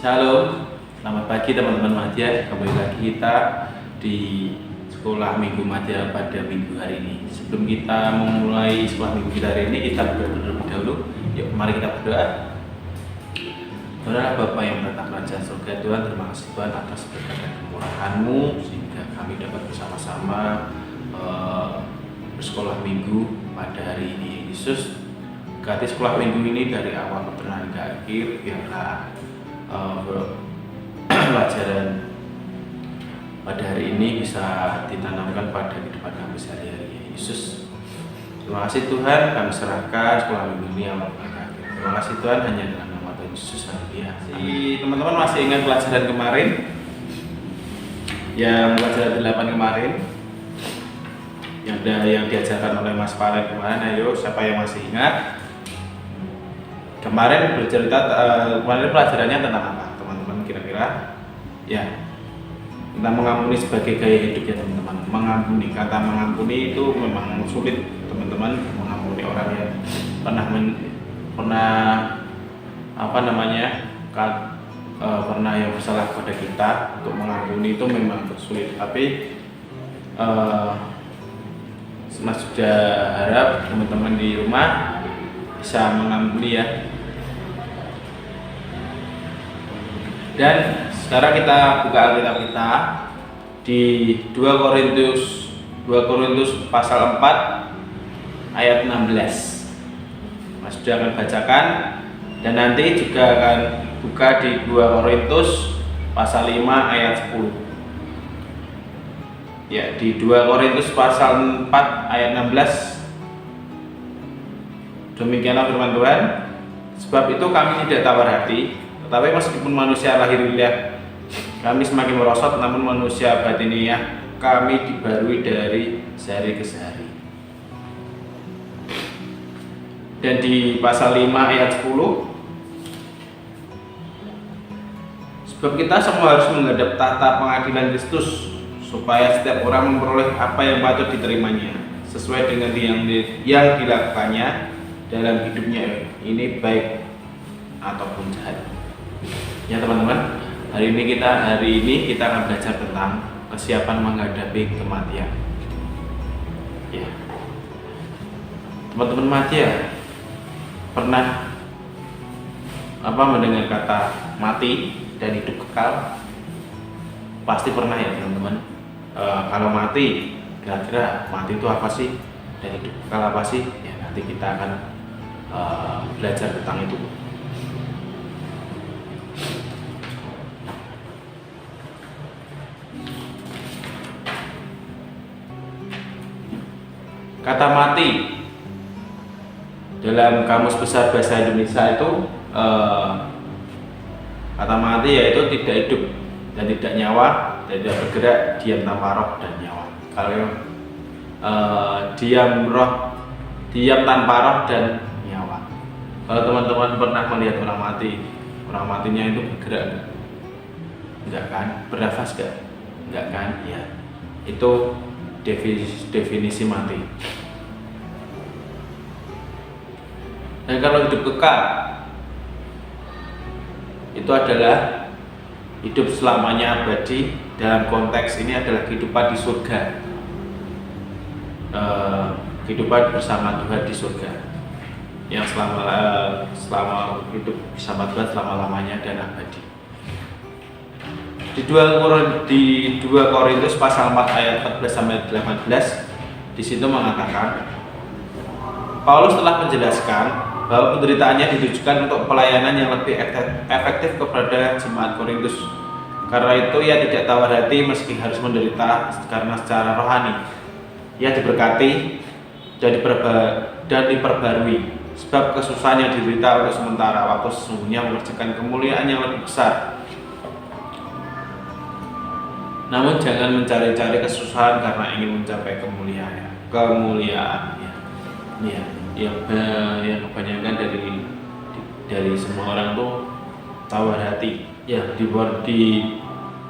Shalom, selamat pagi teman-teman Madya. Kembali lagi kita di sekolah Minggu Madya pada minggu hari ini. Sebelum kita memulai sekolah minggu kita hari ini, kita berdoa terlebih dahulu. Yuk, mari kita berdoa. Saudara Bapa yang menatap kerajaan surga, Tuhan, terima kasih Tuhan atas berkat dan kemurahan-Mu sehingga kami dapat bersama-sama bersekolah minggu pada hari ini. Yesus, berkati sekolah minggu ini dari awal pertengahan hingga akhir, biarlah pelajaran pada hari ini bisa ditanamkan pada kehidupan kami sehari-hari. Yesus, terima kasih Tuhan, kami serahkan sekolah minggu ini awal pertengahan akhir. Terima kasih Tuhan, hanya dalam nama Tuhan Yesus. Haleluya. Teman-teman masih ingat pelajaran kemarin, yang pelajaran 8 kemarin yang diajarkan oleh Mas Palen kemarin? Ayo, siapa yang masih ingat? Kemarin kemarin pelajarannya tentang apa, teman-teman, kira-kira? Ya, tentang mengampuni sebagai gaya hidup ya teman-teman. Mengampuni, kata mengampuni itu memang sulit teman-teman. Mengampuni orang yang pernah yang bersalah pada kita, untuk mengampuni itu memang sulit. Tapi Mas sudah harap teman-teman di rumah bisa mengampuni ya. Dan sekarang kita buka Alkitab kita di 2 Korintus pasal 4 ayat 16. Mas sudah akan bacakan, dan nanti juga akan buka di 2 Korintus pasal 5 ayat 10. Ya, di 2 Korintus pasal 4 ayat 16. Demikianlah firman Tuhan. Sebab itu kami tidak tawar hati, tetapi meskipun manusia lahiriah kami semakin merosot, namun manusia batiniah kami dibarui dari sehari ke sehari. Dan di pasal 5 ayat 10, sebab kita semua harus menghadap tahta pengadilan Kristus, supaya setiap orang memperoleh apa yang patut diterimanya sesuai dengan yang dilakukannya dalam hidupnya, ini baik ataupun jahat. Ya teman-teman, hari ini kita akan belajar tentang kesiapan menghadapi kematian. Ya, teman-teman Madya pernah mendengar kata mati dan hidup kekal? Pasti pernah ya teman-teman. Kalau mati, kira-kira mati itu apa sih, dan hidup kekal apa sih? Ya, nanti kita akan belajar tentang itu. Kata mati dalam Kamus Besar Bahasa Indonesia itu kata mati yaitu tidak hidup dan tidak nyawa, tidak bergerak, diam tanpa roh dan nyawa. Kalau diam tanpa roh dan nyawa. Kalau teman-teman pernah melihat orang matinya itu bergerak enggak kan? Bernafas enggak kan? Ya, itu definisi mati. Dan kalau hidup kekal, itu adalah hidup selamanya abadi. Dalam konteks ini adalah kehidupan di surga, kehidupan bersama Tuhan di surga, yang selama hidup bersama Tuhan selama-lamanya dan abadi. Di 2 Korintus pasal 4 ayat 14 sampai 18, di situ mengatakan, Paulus telah menjelaskan bahwa penderitaannya ditujukan untuk pelayanan yang lebih efektif kepada jemaat Korintus. Karena itu ia tidak tawar hati meski harus menderita, karena secara rohani ia diberkati dan diperbarui. Sebab kesusahan yang diderita untuk sementara waktu sesungguhnya mengerjakan kemuliaan yang lebih besar. Namun jangan mencari-cari kesusahan karena ingin mencapai kemuliaan. Ya, yang kebanyakan dari semua orang tuh tawar hati. Ya, di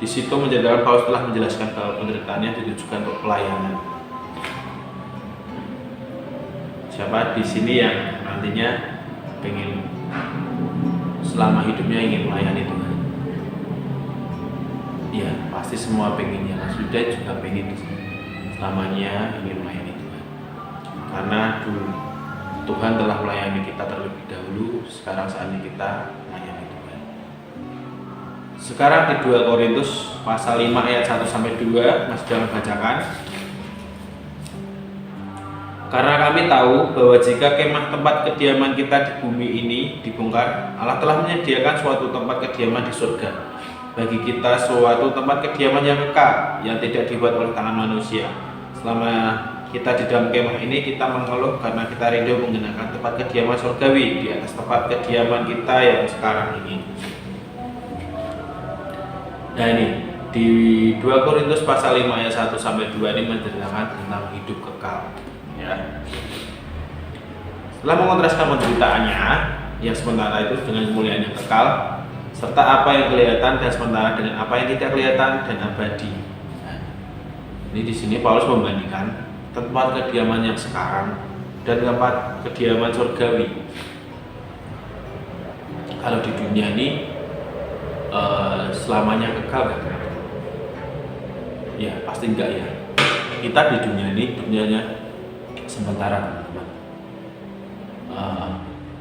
situ menjadikan Paulus telah menjelaskan bahwa penderitaannya ditujukan untuk pelayanan. Siapa di sini yang nantinya pengen selama hidupnya ingin melayani Tuhan? Ya pasti semua pengennya, Mas Yuda juga pengen selamanya ingin melayani Tuhan. Karena dulu Tuhan telah melayani kita terlebih dahulu, sekarang saatnya kita melayani Tuhan. Sekarang di 2 Korintus pasal 5 ayat 1 sampai 2 Mas Yuda membacakan. Karena kami tahu bahwa jika kemah tempat kediaman kita di bumi ini dibongkar, Allah telah menyediakan suatu tempat kediaman di surga bagi kita, suatu tempat kediaman yang kekal yang tidak dibuat oleh tangan manusia. Selama kita di dalam kemah ini, kita mengeluh karena kita rindu menggunakan tempat kediaman surgawi di atas tempat kediaman kita yang sekarang ini. Nah ini di 2 Korintus pasal 5 ayat 1 sampai 2 ini menceritakan tentang hidup kekal. Ya. Setelah mengontraskan penderitaannya yang sementara itu dengan kemuliaan yang kekal, serta apa yang kelihatan dan sementara dengan apa yang tidak kelihatan dan abadi. Nah, ini di sini Paulus membandingkan tempat kediaman yang sekarang dan tempat kediaman surgawi. Kalau di dunia ini selamanya kekal gak? Ya pasti enggak ya. Kita di dunia ini dunianya sementara, teman-teman.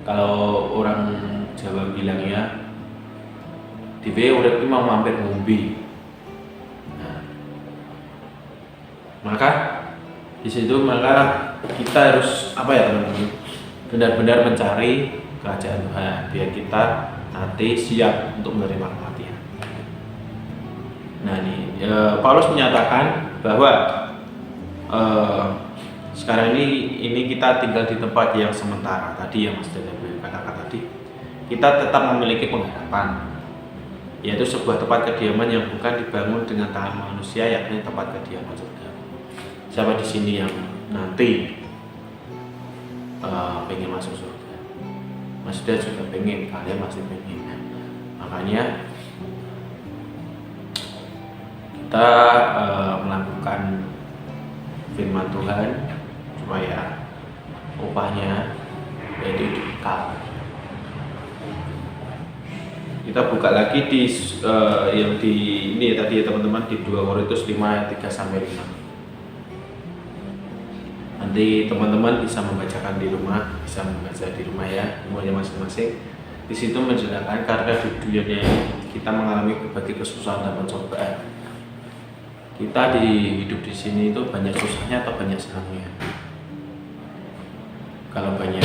Kalau orang Jawa bilangnya TV udah mau mampir ngombe. Nah, maka di situ kita harus apa ya teman-teman? Benar-benar mencari kerajaan Tuhan biar kita nanti siap untuk menerima kematian. Nah ini Paulus menyatakan bahwa sekarang ini kita tinggal di tempat yang sementara. Tadi yang Mas Dada katakan tadi, kita tetap memiliki pengharapan, yaitu sebuah tempat kediaman yang bukan dibangun dengan tangan manusia, yakni tempat kediaman surga. Siapa di sini yang nanti pengen masuk surga? Mas Yuda juga pengen, kalian masih pengen. Makanya kita melakukan firman Tuhan supaya upahnya yaitu hidup kekal. Kita buka lagi di yang di ini tadi ya teman-teman, di 2 Korintus 5 ayat 3 sampai 5. Nanti teman-teman bisa membacakan di rumah, bisa membaca di rumah ya, semuanya masing-masing. Di situ menjelaskan karena di dunia ini kita mengalami berbagai kesusahan dan pencobaan. Kita hidup di sini itu banyak susahnya atau banyak senangnya? Kalau banyak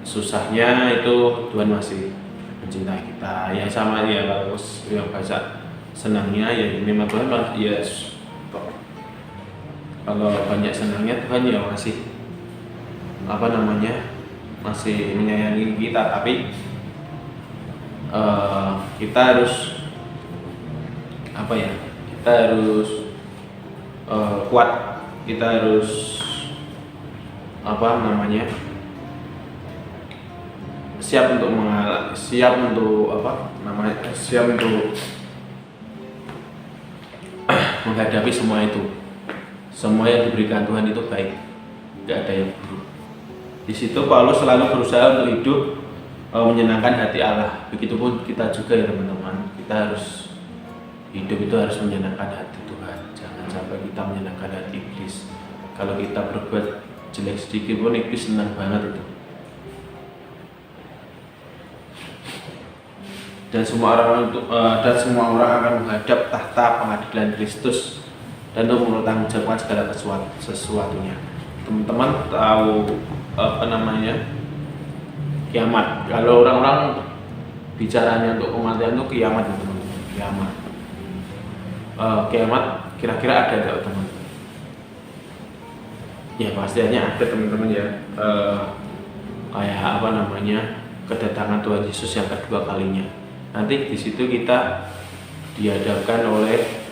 susahnya itu Tuhan masih mencintai kita ya, sama ya. Kalau yang bahasa senangnya ya memang Tuhan ya, kalau banyak senangnya Tuhan ya masih masih menyayangi kita, tapi kita harus kita harus kuat, kita harus siap untuk menghadapi semua itu. Semua yang diberikan Tuhan itu baik, tidak ada yang buruk. Di situ Paulus selalu berusaha untuk hidup menyenangkan hati Allah. Begitupun kita juga ya teman-teman, kita harus hidup itu harus menyenangkan hati Tuhan. Jangan sampai kita menyenangkan hati iblis. Kalau kita berbuat jelek sedikit pun iblis senang banget itu. Dan semua orang akan menghadap tahta pengadilan Kristus dan untuk mempertanggungjawabkan segala sesuatunya. Teman-teman tahu kiamat. Kalau orang-orang bicaranya untuk kematian itu kiamat, teman-teman. Kiamat kira-kira ada nggak, teman-teman? Ya pastinya ada, teman-teman ya. Kayak kedatangan Tuhan Yesus yang kedua kalinya. Nanti di situ kita dihadapkan oleh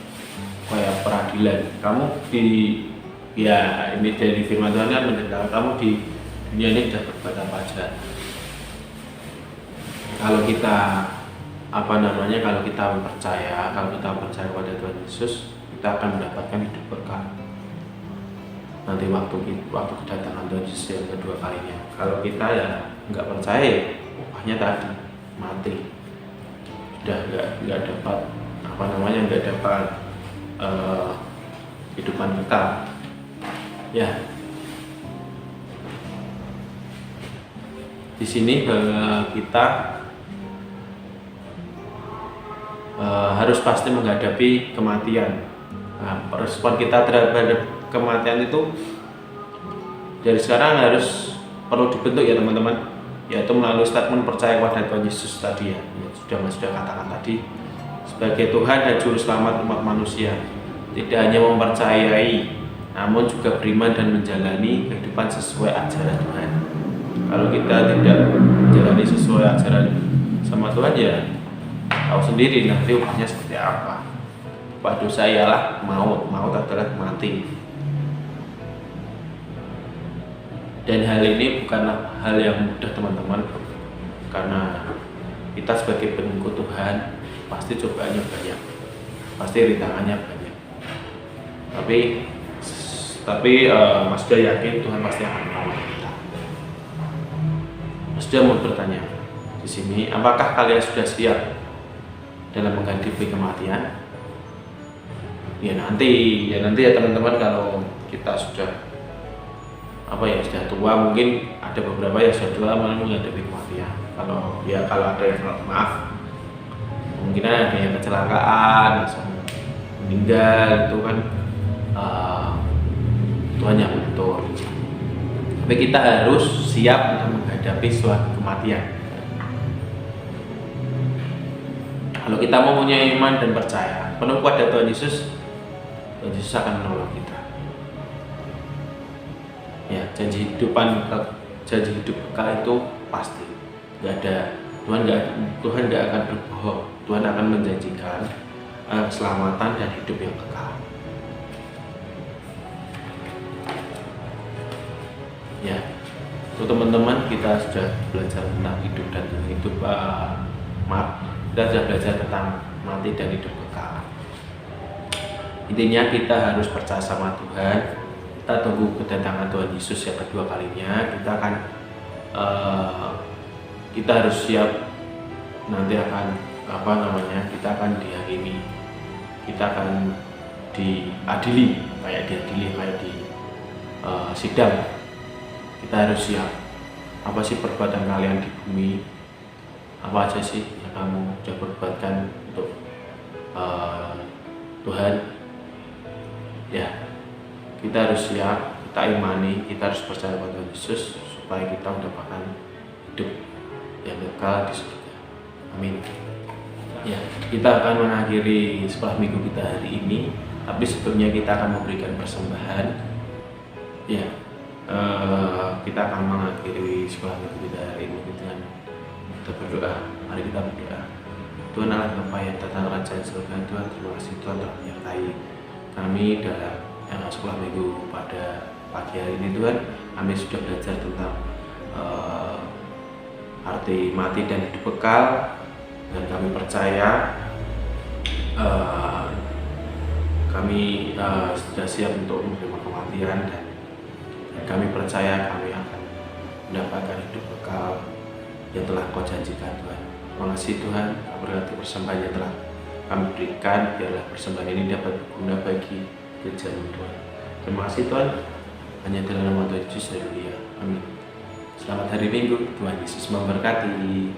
kayak peradilan. Kamu ini dari firman Tuhan kan menceritakan kamu di dunia ini sudah berbuat apa aja. Kalau kita kalau kita percaya kepada Tuhan Yesus, kita akan mendapatkan hidup berkah. Nanti waktu kedatangan Tuhan Yesus yang kedua kalinya. Kalau kita ya nggak percaya, upahnya tadi mati. Sudah nggak dapat nggak dapat kehidupan kekal. Ya, di sini kita harus pasti menghadapi kematian. Nah, respon kita terhadap kematian itu dari sekarang harus perlu dibentuk ya teman-teman, yaitu melalui statement percaya kepada Tuhan Yesus tadi ya, sudah katakan tadi, sebagai Tuhan dan Juru Selamat umat manusia. Tidak hanya mempercayai, namun juga beriman dan menjalani kehidupan sesuai ajaran Tuhan. Kalau kita tidak menjalani sesuai ajaran sama Tuhan ya tahu sendiri nanti upahnya seperti apa. Upah dosa ialah maut adalah mati. Dan hal ini bukanlah hal yang mudah teman-teman, karena kita sebagai pengikut Tuhan pasti cobaannya banyak, pasti rintangannya banyak. Tapi Mas Yuda yakin Tuhan pasti akan menolong kita. Mas Yuda mau bertanya di sini, apakah kalian sudah siap dalam menghadapi kematian? Ya nanti ya teman-teman, kalau kita sudah sudah tua, mungkin ada beberapa yang sudah tua malah menghadapi kematian. Kalau ada yang maaf, mungkin ada yang kecelakaan, langsung meninggal, itu kan Tuhan yang mengatur. Tapi kita harus siap untuk menghadapi suatu kematian. Kalau kita mempunyai iman dan percaya penuh pada Tuhan Yesus akan menolong kita. Ya, janji hidup kekal itu pasti. Tuhan nggak akan berbohong. Tuhan akan menjanjikan keselamatan dan hidup yang kekal. Ya, untuk teman-teman, kita sudah belajar tentang hidup dan hidup kita sudah belajar tentang mati dan hidup kekal. Intinya kita harus percaya sama Tuhan. Kita tunggu kedatangan Tuhan Yesus yang kedua kalinya. Kita harus siap, nanti akan kita akan dihakimi, kita akan diadili kayak di sidang. Kita harus siap. Apa sih perbuatan kalian di bumi? Apa aja sih yang kamu sudah perbuatkan untuk Tuhan? Ya, kita harus siap, kita imani, kita harus percaya pada Yesus supaya kita mendapatkan hidup yang kekal di surga. Amin. Ya, kita akan mengakhiri sekolah minggu kita hari ini, tapi sebelumnya kita akan memberikan persembahan. Ya, kita akan mengakhiri sekolah minggu kita hari ini dengan kita berdoa. Mari kita berdoa. Tuhan Allah Bapa yang datang kerajaan surga, Tuhan terima kasih Tuhan telah menyertai kami dalam sekolah minggu pada pagi hari ini. Tuhan, kami sudah belajar tentang arti mati dan hidup kekal, dan kami percaya kami sudah siap untuk menerima kematian, dan kami percaya kami akan mendapatkan hidup kekal yang telah Kau janjikan. Tuhan, terima kasih Tuhan, berarti persembahan yang telah kami berikan, biarlah persembahan ini dapat berguna bagi gereja-Mu Tuhan. Terima kasih Tuhan, hanya dalam nama Tuhan Yesus Haleluya. Amin. Selamat hari Minggu, Tuhan Yesus memberkati.